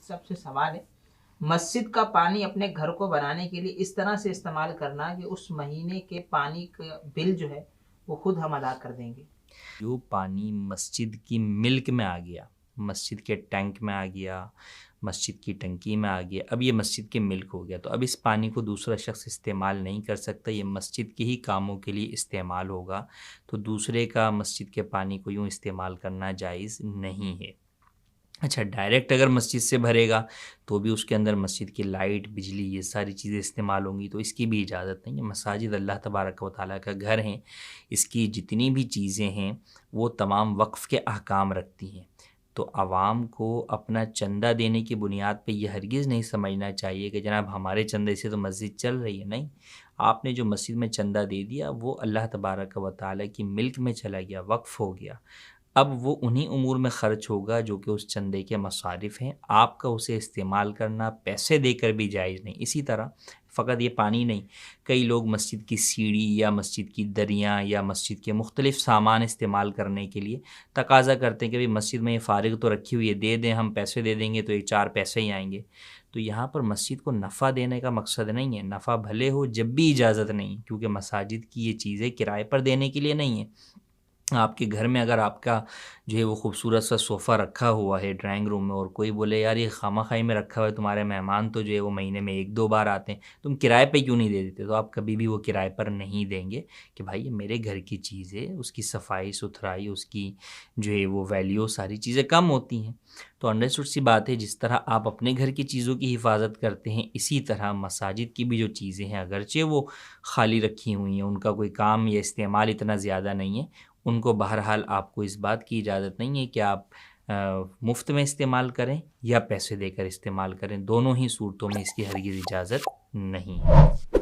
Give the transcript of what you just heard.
सबसे सवाल है, मस्जिद का पानी अपने घर को बनाने के लिए इस तरह से इस्तेमाल करना कि उस महीने के पानी का बिल जो है वो खुद हम अदा कर देंगे। जो पानी मस्जिद की मिल्क में आ गया, मस्जिद के टैंक में आ गया, मस्जिद की टंकी में आ गया, अब ये मस्जिद के मिल्क हो गया, तो अब इस पानी को दूसरा शख्स इस्तेमाल नहीं कर सकता, ये मस्जिद के ही कामों के लिए इस्तेमाल होगा। तो दूसरे का मस्जिद के पानी को यूँ इस्तेमाल करना जायज़ नहीं है। अच्छा, डायरेक्ट अगर मस्जिद से भरेगा तो भी उसके अंदर मस्जिद की लाइट, बिजली, ये सारी चीज़ें इस्तेमाल होंगी, तो इसकी भी इजाज़त नहीं है। मसाजिद अल्लाह तबारक व तआला का घर हैं, इसकी जितनी भी चीज़ें हैं वो तमाम वक्फ़ के अहकाम रखती हैं। तो आवाम को अपना चंदा देने की बुनियाद पे ये हरगिज़ नहीं समझना चाहिए कि जनाब हमारे चंदे से तो मस्जिद चल रही है। नहीं, आपने जो मस्जिद में चंदा दे दिया वो अल्लाह तबारक व तआला की मिल्क में चला गया, वक्फ़ हो गया। अब वो उन्हीं उमूर में ख़र्च होगा जो कि उस चंदे के मसारिफ़ हैं। आपका उसे इस्तेमाल करना पैसे देकर भी जायज़ नहीं। इसी तरह फ़कत ये पानी नहीं, कई लोग मस्जिद की सीढ़ी या मस्जिद की दरियाँ या मस्जिद के मुख्तलिफ़ सामान इस्तेमाल करने के लिए तकाज़ा करते हैं कि भाई मस्जिद में ये फ़ारिग तो रखी हुई है, दे दें, हम पैसे दे देंगे तो ये 4 पैसे ही आएँगे। तो यहाँ पर मस्जिद को नफ़ा देने का मकसद नहीं है, नफ़ा भले हो जब भी इजाज़त नहीं, क्योंकि मसाजिद की ये चीज़ें किराए पर देने के लिए नहीं है। आपके घर में अगर आपका जो है वो खूबसूरत सा सोफ़ा रखा हुआ है ड्राइंग रूम में और कोई बोले यार ये खामा-खाई में रखा हुआ है, तुम्हारे मेहमान तो जो है वो महीने में 1-2 बार आते हैं, तुम किराए पे क्यों नहीं दे देते? तो आप कभी भी वो किराए पर नहीं देंगे कि भाई ये मेरे घर की चीज़ है, उसकी सफाई-सुथराई, उसकी जो है वो वैल्यू, सारी चीज़ें कम होती हैं। तो अंडरस्टूड सी बात है, जिस तरह आप अपने घर की चीज़ों की हिफाज़त करते हैं, इसी तरह मसाजिद की भी जो चीज़ें हैं अगरचे वो खाली रखी हुई हैं, उनका कोई काम या इस्तेमाल इतना ज़्यादा नहीं है, उनको बहरहाल आपको इस बात की इजाज़त नहीं है कि आप मुफ़्त में इस्तेमाल करें या पैसे देकर इस्तेमाल करें, दोनों ही सूरतों में इसकी हरगिज़ इजाज़त नहीं है।